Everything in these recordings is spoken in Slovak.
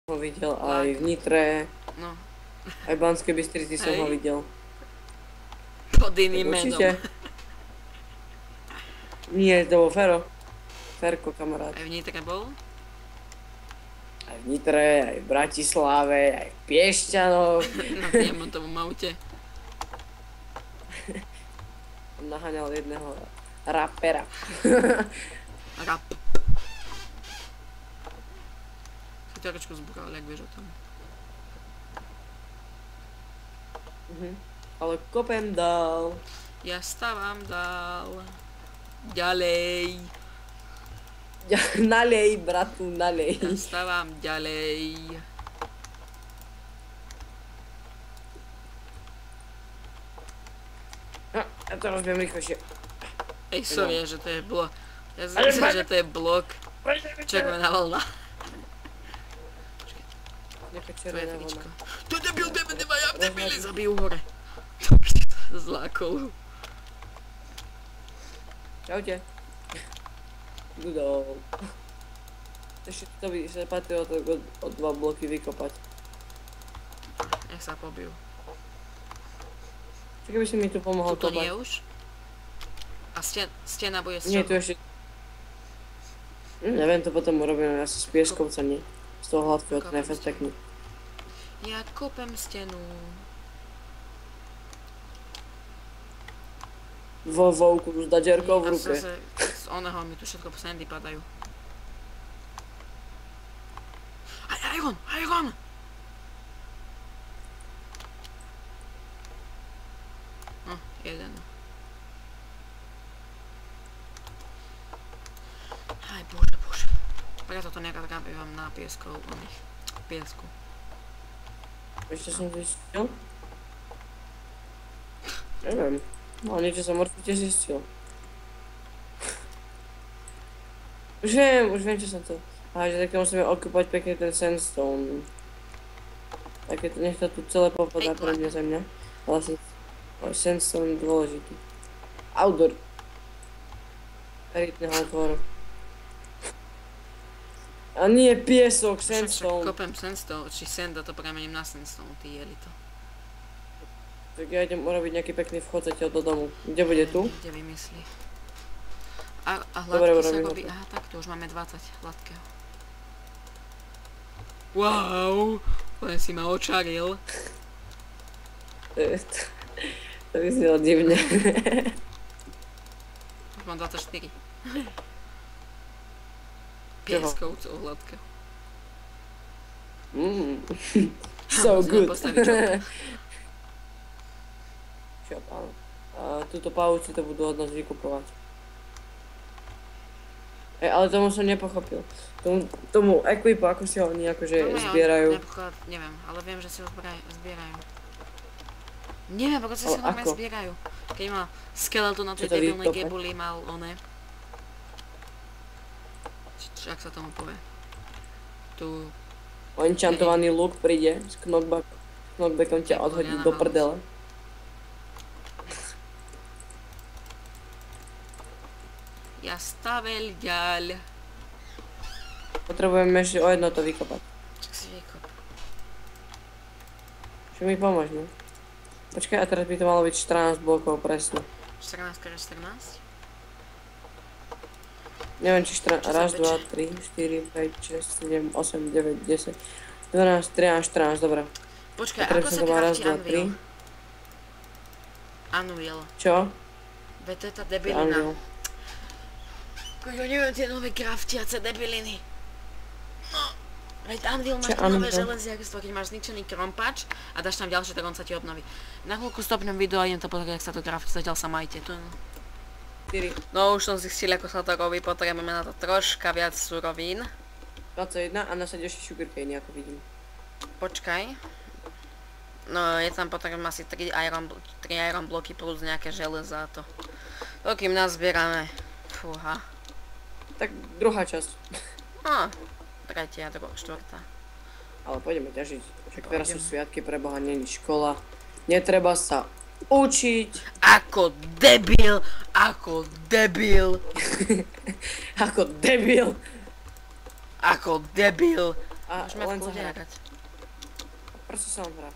ho videl aj v Nitre, No. aj v Banskej Bystrici som ho videl. Pod iným menom. Určite. Nie, to bol Fero. Ferko, kamarát. Aj v Nitre bol? Aj v Nitre, aj v Bratislave, aj v Piešťanoch. Na diamantovom aute. Naháňal jedného rapera. Rap. Chytaračku zbúral, jak vieš o tom. Ale kopem dál. Ja stávam dál. Ďalej. Nalej, bratu, nalej. Ja stávam ďalej. Ja to rozbijem rýchlejšie. Ej, sorry, že to je blok. Ja si myslím, že to je blok. Červená vlna. Nejaká To je červená tričko. vlna. To je debil, debili, zabijú hore. Zlákol. Čaute. Gudol. Ešte to by sa patrilo o 2 bloky vykopať. Nech sa pobijú. Čo keby si mi tu pomohol Tuto nie kopať? už? A stena bude z Nie, čoho? tu ešte... Neviem, to potom urobíme asi z pieskovca, nie? Z toho hladkého, to je fakt pekný. Ja kopem stenu. Vo vouku, s daďerkou v A ruke. zase z oného mi tu všetko sandy padajú. Aj Iron! Iron! No, jeden. Aj bože, bože. Preto to nerad robím na pieskov, piesku. Ešte som zistil? Neviem. No niečo som určite zistil. Už viem, čo som to... Aha, že takto musíme okúpať pekne ten sandstone. Také to, nech to tu celé popadá pre mňa zemňa. Vlastne sandstone je dôležitý. Outdoor. Eritného otvoru. A nie piesok, sandstone. Kopem sandstone, či sanda to premením na sandstone, ty jeli to. Tak ja idem urobiť nejaký pekný vchod zatiaľ do domu. Kde bude tu? Kde vymyslí. A Dobre, hladký sa urobím robí... to. Aha, tak to už máme 20 hladkého. Wow! Len si ma očaril. To vyznelo divne. Už mám 24. Pieskovcov hladkého. So Musíme good. postaviť shop. Shop, áno. A túto pavúci to budú od nás vykupovať. Ale tomu som nepochopil. Tomu equipu, ako si ho oni akože zbierajú. Neviem, ale viem, že si ho zbierajú. Neviem, ako si ho normálne zbierajú. Keď mal skeletu na tej debilnej gebuli, mal one. Jak sa tomu povie? Tu... Enchantovaný luk príde s knockbackom ťa odhodí do prdele. Ja stavel ďal. Potrebujeme ešte o jedno to vykopať. Čak si vykop. Čo mi pomôž, no? Počkaj, a teraz by to malo byť 14 blokov presne. 14 x 14? Neviem, či 14, raz, 2, 3, 4, 5, 6, 7, 8, 9, 10, 12, 13, 14, dobré. Počkaj, ako sa crafti Unreal? Unreal. Čo? Veď to je tá debilina. Ja neviem tie nové craftiace debiliny. No, veď Unreal máš to nové železiarstvo, keď máš zničený krompač a dáš tam ďalšie, tak on sa ti obnoví. Na chvíľku stopnem video a idem to pozrieť, jak sa to crafti, zatiaľ sa majte. No už som zistil, ako sa to robí, potrebujeme na to troška viac surovín. 21 a nasaď ešte sugarcane, ako vidím. Počkaj. No je tam potrebujem asi 3 iron bloky plus nejaké železa a to. To kým nazbierame. Fúha. Tak druhá časť. No, tretia, štvrtá. Ale pôjdeme ťažiť. Však teraz sú sviatky, pre Boha, není škola. Netreba sa učiť. Ako debil, ako debil. Ako debil. Ako debil. A Môžeme v len sa kľude hrať. hrať. Proste sa len hrať.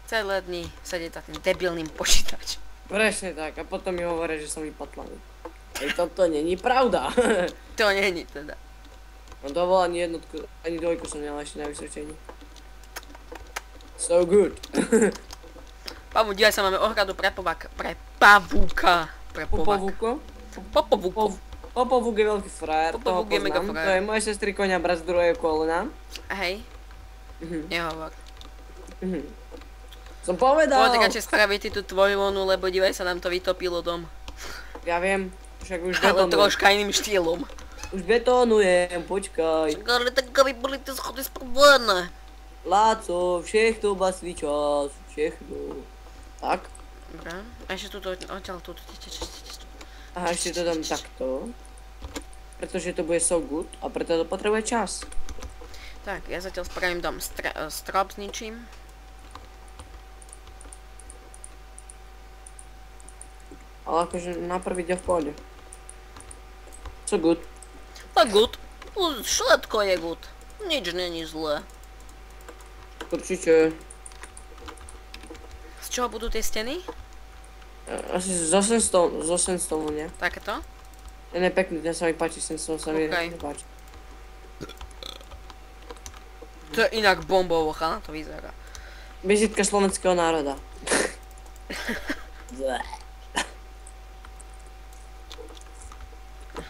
Celé dni sedieť za tým debilným počítačom. Presne tak. A potom mi hovoria, že som vypatlaný. Ej, toto není pravda. To není teda. No dovol ani jednotku, ani dvojku som nemal ešte na vysvedčení. So good. Pamu, dívaj sa, máme ohradu pre pavúka. Pre povak. Popovúko? Popovúku. Popovúk je veľký frajer, toho Popovúk je mega poznám. frajer. To je moje sestry konia brat z druhého kolena. Hej, Mhm. nehovor. Som povedal. Poď radšej spraviť ty tú tvoju onu, lebo dívaj sa, nám to vytopilo dom. Ja viem, však už Ale betonujem. troška iným štýlom. Už betonujem, počkaj. Ale tak aby boli tie schody spravené. Láco, všechno má svý čas, všechno. Tak. Dobre, a ešte tuto, odtiaľ tuto. A ešte to dám takto. Pretože to bude so good a preto to potrebuje čas. Tak, ja zatiaľ spravím dom strop s ničím. Ale akože na prvý deň v pohode. So good. Tak good. Všetko je good. Nič není zlé. Určite. Z čoho budú tie steny? Asi z 800, nie? Takéto? Ten je pekný, ten sa mi páči, ten sa mi Okej. nepáči. To je inak bombovo, chana to vyzerá. Vizitka slovenského národa.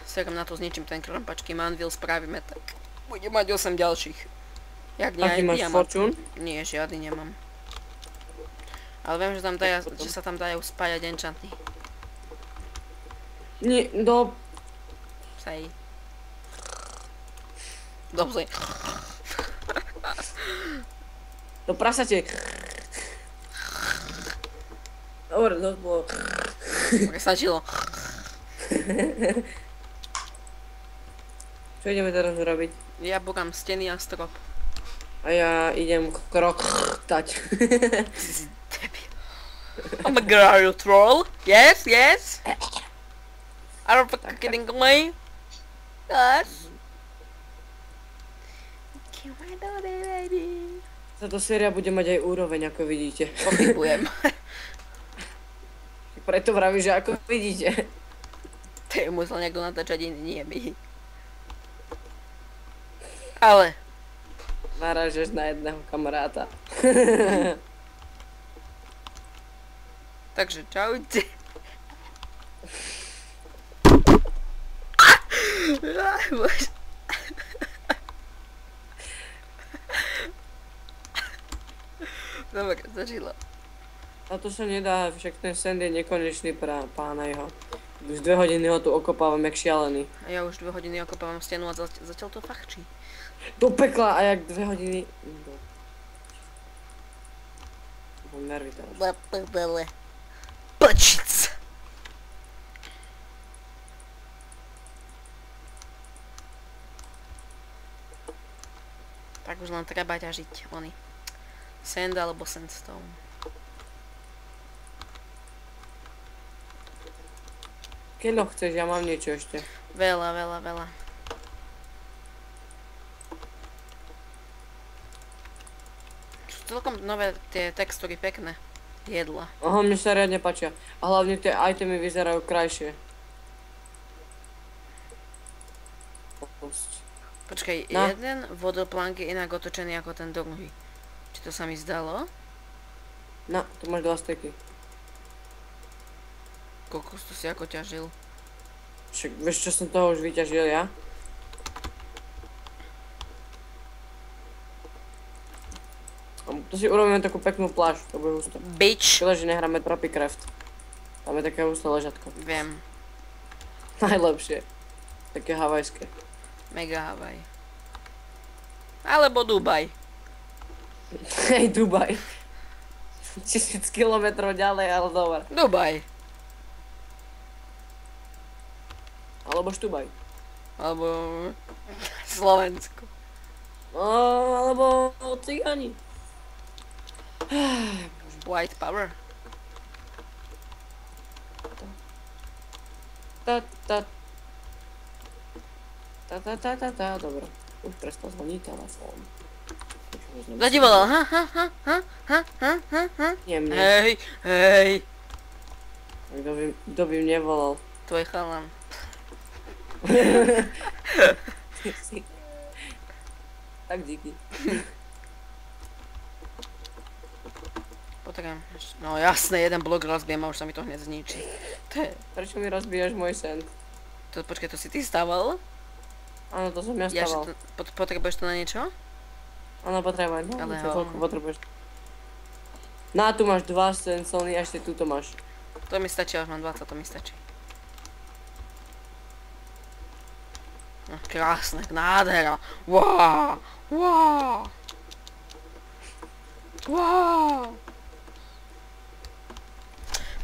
Serem na to zničím ten krampačký manvil, spravíme tak. Budem mať 8 ďalších. Jak nie Aký aj máš diamant. fortune? Nie, žiadny nemám. Ale viem, že sa tam dajú spájať enchanty. Nie, do... Sej. Dobre. Do prasate. Dobre, to bolo... Stačilo. Čo ideme teraz robiť? Ja búram steny a strop. A ja idem kroktať. Oh my god, are you troll? Yes, yes. Are you fucking away? Yes. Táto séria bude mať aj úroveň, ako vidíte. Pochybujem. Preto vravím, že ako vidíte. To je musel niekto natáčať iný, nie my. Ale. Narážeš na jedného kamaráta. Takže čaute. Aj, bože. Dobre, začalo. A to sa nedá, však ten send je nekonečný pána jeho. Už 2 hodiny ho tu okopávam jak šialený. A ja už 2 hodiny okopávam stenu a zatiaľ to fachčí. Do pekla a jak 2 hodiny... Mám nervy teraz. Pačic. Tak už len treba ťažiť ony. Sand alebo sandstone. Keď chceš, ja mám niečo ešte. Veľa, veľa, veľa. Sú celkom nové tie textúry pekné. Jedla. Aha, mne sa riadne páčia. A hlavne tie itemy vyzerajú krajšie. Počkaj, No. jeden vodoplank je inak otočený ako ten druhý. Či to sa mi zdalo? No, tu máš 2 steky. Kokos, to si ako ťažil. Však vieš, čo som toho už vyťažil ja? A tu si urobíme takú peknú pláž, to bude husté. Bitch. Škoda, že nehráme Tropicraft. Tam je také husté ležatko. Viem. Najlepšie. Také havajské. Mega Havaj. Alebo Dubaj. Hej, Dubaj. 1000 kilometrov ďalej, ale dobre. Dubaj. Alebo Štubaj. Alebo Slovensko. No, alebo Cigani. White power. Ta, ta. Ta, ta, ta, ta, ta, dobre. Už prestal zvoniť telefón. Kto ti volal? Nie mne. Hej. Kto by mne volal? Tvoj chalan. Tak díky. Potrebujem. No jasné, jeden blok rozbijem a už sa mi to hneď zničí. Prečo mi rozbíjaš môj sen? Počkaj, to si ty stával? Áno, to som ja staval. Potrebuješ to na niečo? Áno, potrebujem. No, Ale čo toľko potrebuješ. No, tu máš 2 sensóny a ešte túto máš. To mi stačí, až mám 20, to mi stačí. No, krásne, nádhera. Wow.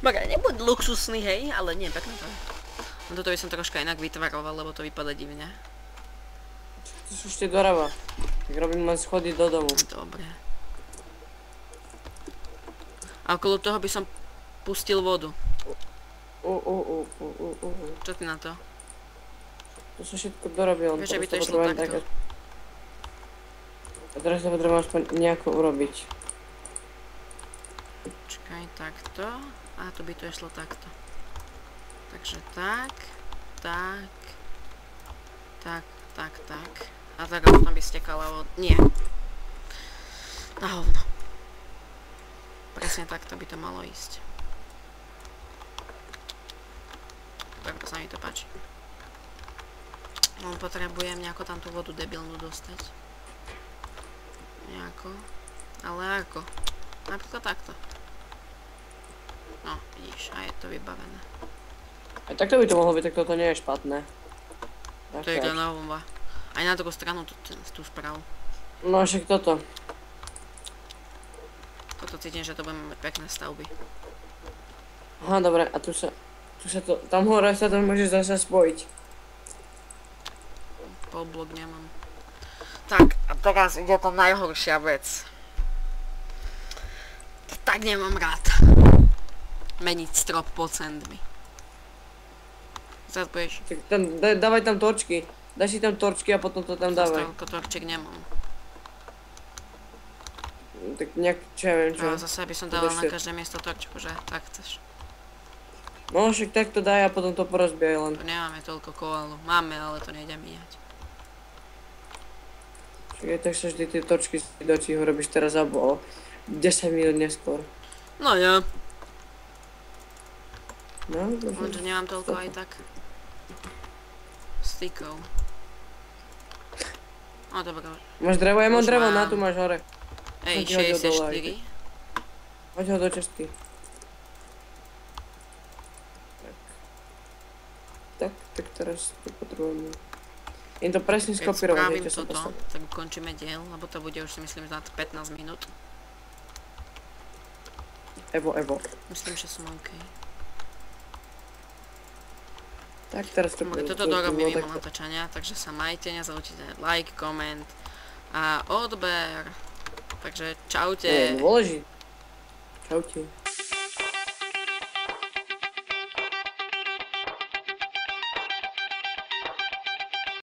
Maga, nebuď luxusný, hej, ale nie, pekné to je. No toto by som troška inak vytvaroval, lebo to vypadá divne. To sú ešte doľava. Tak robím len schody do domu. Dobre. A okolo toho by som pustil vodu. Čo ty na to? To som všetko dorobil. Vieš, že by to išlo takto. A teraz sa potrebujem aspoň nejako urobiť. Čakaj, takto. A to by to išlo takto. Takže tak. A tak tam by stekala voda. Nie. Na hovno. Presne takto by to malo ísť. Tak sa mi to páči. Len potrebujem nejako tam tú vodu debilnú dostať. Nejako. Ale ako? Napríklad takto. No, vidíš, a je to vybavené. Aj takto by to mohlo byť, tak toto nie je špatné. To je granálova. Aj na druhú stranu tú správu. No však toto. Toto cítim, že to budeme mať pekné stavby. Aha, dobre, a tu sa to, tam hore sa to môže zase spojiť. Polblok nemám. Tak, a teraz ide to najhoršia vec. To tak nemám rád. Meniť strop pod sandmi. Teraz budeš... Tak tam, dávaj tam torčky. Daj si tam torčky a potom to tam dávaj. Toľko torčiek nemám. Tak nejak, čo ja viem čo. No zase by som dával na každé miesto torčku, že? Tak chceš. No však tak to daj a potom to porozbijaj len. Tu nemáme toľko kovalu. Máme, ale to nejde míňať. Čiže tak sa vždy tie torčky do čího robíš teraz alebo o 10 minút neskôr. No ja. No, Lenže nemám toľko aj tak. Stykov. No dobré. máš drevo? Ja mám Už drevo, mám. na tu máš hore. Ej, Som ti hodil dole aj 64. Hoď ho do čestky. Tak teraz to potrebujeme. Im to presne Keď skopírovať, spravím viete sa toto, postaviť. tak ukončíme diel, lebo to bude už si myslím za 15 minút. Evo. Myslím, že som OK. Tak teraz to Toto dorobím mimo natáčania, takže sa majte, nezabudnite like, koment a odber. Takže čaute. Dôležité. Čaute.